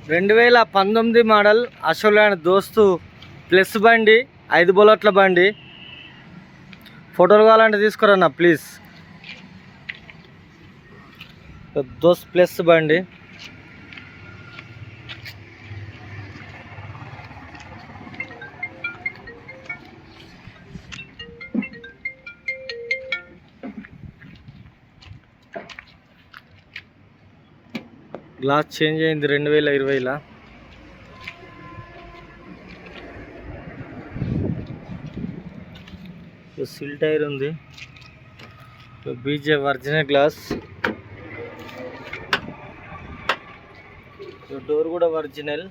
2019 model Ashok land దోస్తు plus బండి, 5 బుల్లెట్ల బండి. ఫోటోలు కావాలంటే తీసుకురన్నా ప్లీజ్. దోస్త్ ప్లస్ బండి. గ్లాస్ చేంజ్ అయింది 2020లో. సిల్ టైర్ ఉంది. బీజే ఒరిజినల్ గ్లాస్. డోర్ కూడా ఒరిజినల్.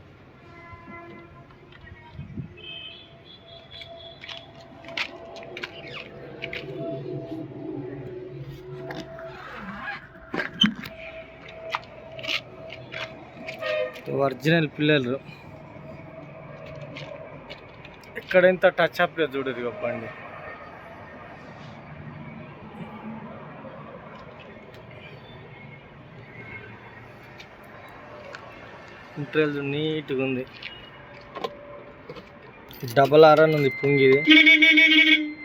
ఒరిజినల్ పిల్లలు ఎక్కడెంత టచ్ అప్ లేదు చూడదు బండి. ఇంట్రెల్ నీట్గా ఉంది. డబల్ ఆర్ఎన్ ఉంది, పుంగిది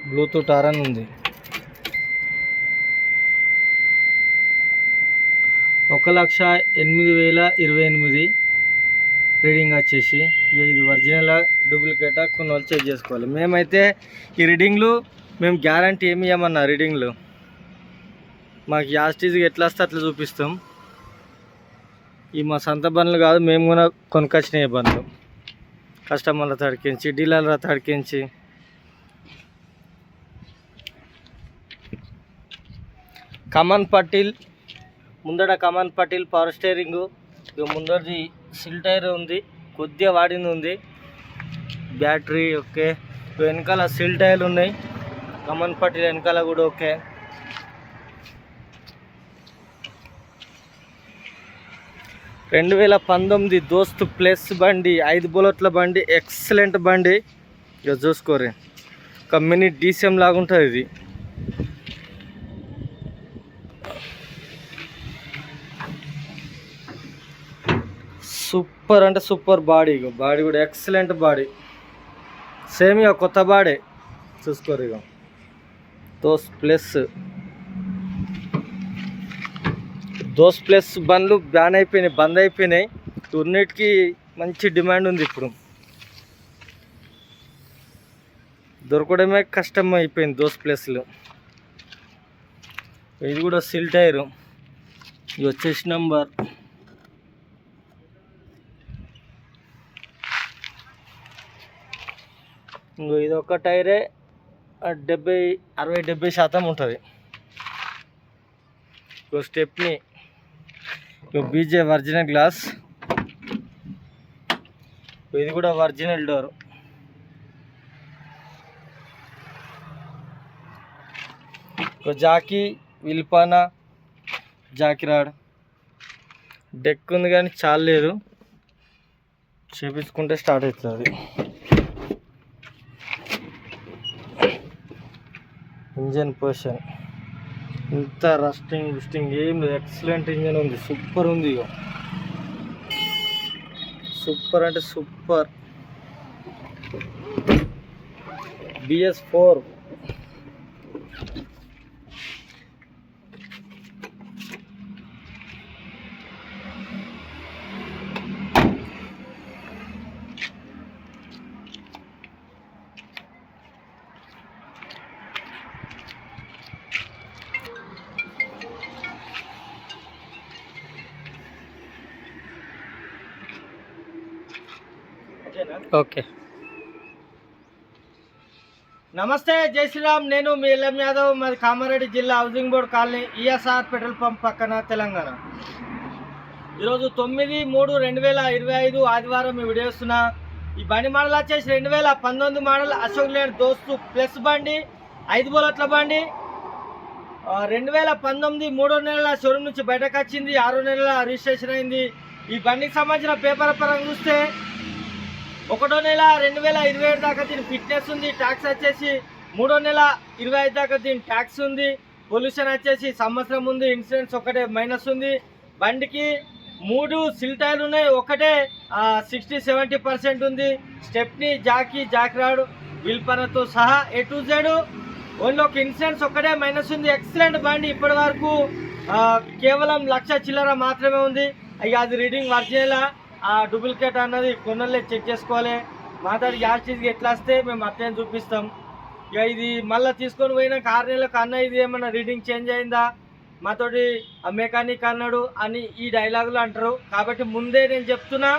బ్లూటూత్ ఆర్ఎన్ ఉంది. 1,08,028 రీడింగ్ వచ్చేసి. ఇది ఒరిజినల్ డూప్లికేటా కొన్ని వాళ్ళు చెక్ చేసుకోవాలి. మేమైతే ఈ రీడింగ్లు మేము గ్యారంటీ ఏమి ఇవ్వమన్నా. రీడింగ్లు మాకు యాస్టీజ్గా ఎట్లా వస్తే అట్లా చూపిస్తాం. ఈ మా సొంత బండ్లు కాదు, మేము కూడా కొనుకొచ్చిన బండ్లు కస్టమర్ల తడికించి, డీలర్ల తడికించి. కమాన్ పట్టిల్ ముందర, కమాన్ పట్టిల్ పవర్ స్టీరింగు. ఇక ముందరది సిల్ టైర్ ఉంది, కొద్దిగా వాడింది ఉంది. Battery okay. వెనకాల సిల్ టైర్లు ఉన్నాయి. కమాన్ పట్టిల్ వెనకాల కూడా ఓకే. రెండు 2019 దోస్త్ ప్లస్ బండి, 5 బుల్లెట్ల బండి, ఎక్సలెంట్ బండి. ఇక చూసుకోరే, ఒక మినీ డీసీఎం లాగా ఉంటుంది ఇది. సూపర్ అంటే సూపర్ బాడీ. ఇక బాడీ కూడా ఎక్సలెంట్ బాడీ, సేమ్ ఇక కొత్త బాడీ. చూసుకోరు ఇక దోస్త్ ప్లస్. దోస్త్ ప్లస్ బండ్లు బ్యాన్ అయిపోయినాయి, బంద్ అయిపోయినాయి. కొన్నిటికి మంచి డిమాండ్ ఉంది ఇప్పుడు, దొరకడమే కష్టం అయిపోయింది దోస్త్ ప్లస్లు. ఇది కూడా సిల్ టైరు. ఇది వచ్చేసి నంబర్. ఇంకో ఇది ఒక్క టైరే 60-70% ఉంటుంది. ఇంకో స్టెప్ని, ఇంకో బీజే ఒరిజినల్ గ్లాస్. ఇది కూడా ఒరిజినల్ డోర్. ఇంకో జాకీ, విల్పానా, జాకీ రాడ్. డెక్ ఉంది కానీ చాలేదు, చేపించుకుంటే స్టార్ట్ అవుతుంది. ఇంజన్ పొజిషన్ ఇంత రస్టింగ్ ఏం లేదు, ఎక్సలెంట్ ఇంజన్ ఉంది, సూపర్ ఉంది. ఇక సూపర్ అంటే సూపర్. BS4. ఓకే. నమస్తే, జై శ్రీరామ్. నేను మీ ఎల్ఎం యాదవ్. మాది కామారెడ్డి జిల్లా, housing board colony, ESR petrol pump పక్కన, తెలంగాణ. ఈరోజు 9/3/2025 ఆదివారం ఈ వీడియో ఇస్తున్నా. ఈ బండి మోడల్ వచ్చేసి 2019 మోడల్ అశోక్ ల్యాండ్ దోస్తు ప్లస్ బండి, 5 బుల్లెట్ల బండి. 2019 3వ నెల షోరూమ్ నుంచి బయటకు వచ్చింది, 6వ నెల రిజిస్ట్రేషన్ అయింది. ఈ బండికి సంబంధించిన పేపర్ పరంగా చూస్తే 1వ నెల 2027 దాకా దీని ఫిట్నెస్ ఉంది. ట్యాక్స్ వచ్చేసి 3వ నెల 25 దాకా దీని ట్యాక్స్ ఉంది. పొల్యూషన్ వచ్చేసి సంవత్సరం ఉంది. ఇన్సూరెన్స్ ఒకటే మైనస్ ఉంది. బండికి 3 సిల్ టైర్లు ఉన్నాయి, ఒకటే 60-70% ఉంది. స్టెప్ని, జాక్ రాడ్, విల్పనతో సహా A to Z. ఓన్లీ ఒక ఇన్సూరెన్స్ ఒక్కటే మైనస్ ఉంది. ఎక్సలెంట్ బండి, ఇప్పటి వరకు కేవలం 1,00,000 చిల్లర మాత్రమే ఉంది. ఇక అది రీడింగ్ ఒరిజినల్ డూప్లికేట్ అన్నది కొన్నలే చెక్ చేసుకోవాలి. మాట్లాడి యాస్టీస్కి ఎట్లా వస్తే మేము అట్లనే చూపిస్తాం. ఇక ఇది మళ్ళీ తీసుకొని పోయినాక 6 నెలలకు అన్న ఇది ఏమన్నా రీడింగ్ చేంజ్ అయిందా, మాతోటి మెకానిక్ అన్నాడు అని ఈ డైలాగులు అంటారు. కాబట్టి ముందే నేను చెప్తున్నా,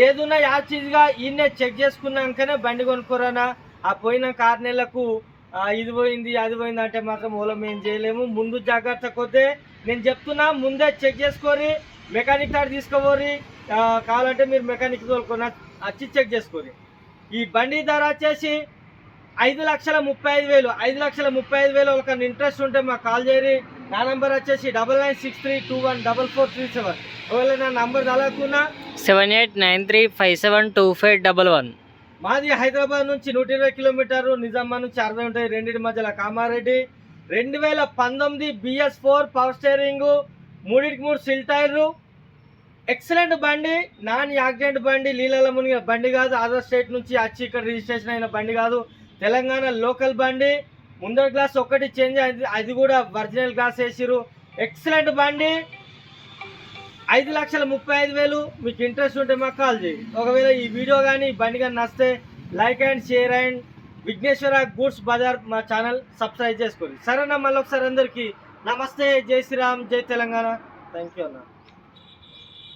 ఏదున్నా యాస్టీస్గా ఈయనే చెక్ చేసుకున్నాకనే బండి కొనుక్కోరానా. ఆ పోయినాక 6 నెలలకు ఇది పోయింది అది పోయింది అంటే మాత్రం ఓలం ఏం చేయలేము. ముందు జాగ్రత్త కొద్దే నేను చెప్తున్నా, ముందే చెక్ చేసుకోరి, మెకానిక్ తాడు తీసుకోపోరి. కావాలంటే మీరు మెకానిక్ తోలుకొని వచ్చి చెక్ చేసుకోరి. ఈ బండి ధర వచ్చేసి 5,35,000. 5,35,000. ఒకరిని ఇంట్రెస్ట్ ఉంటే మాకు కాల్ చేయరి. నా నంబర్ వచ్చేసి 9963214437. ఒకవేళ నా నంబర్ తలకున్నా 7893572511. మాది హైదరాబాద్ నుంచి 120 కిలోమీటర్లు, నిజామాబాద్ నుంచి 60 ఉంటాయి. రెండింటి మధ్యలో కామారెడ్డి. 2019 BS4 పవర్ స్టీరింగ్, 3 సిల్ టైర్లు, ఎక్సలెంట్ బండి, నాన్ యాక్సిడెంట్ బండి, లీలాల మునిగిన బండి కాదు, అదర్ స్టేట్ నుంచి వచ్చి ఇక్కడ రిజిస్ట్రేషన్ అయిన బండి కాదు, తెలంగాణ లోకల్ బండి. ముందర గ్లాస్ ఒక్కటి చేంజ్ అయింది, అది కూడా ఒరిజినల్ గ్లాస్ వేసిరు. ఎక్సలెంట్ బండి, 5,35,000. మీకు ఇంట్రెస్ట్ ఉంటే మాకు కాల్ చేయండి. ఒకవేళ ఈ వీడియో కానీ బండి కానీ నచ్చితే like and share and Vighneshwara goods Bazar మా ఛానల్ సబ్స్క్రైబ్ చేసుకోండి. సరేనా, మళ్ళీ ఒకసారి అందరికీ నమస్తే, జై శ్రీరామ్, జై తెలంగాణ. థ్యాంక్ యూ అన్న.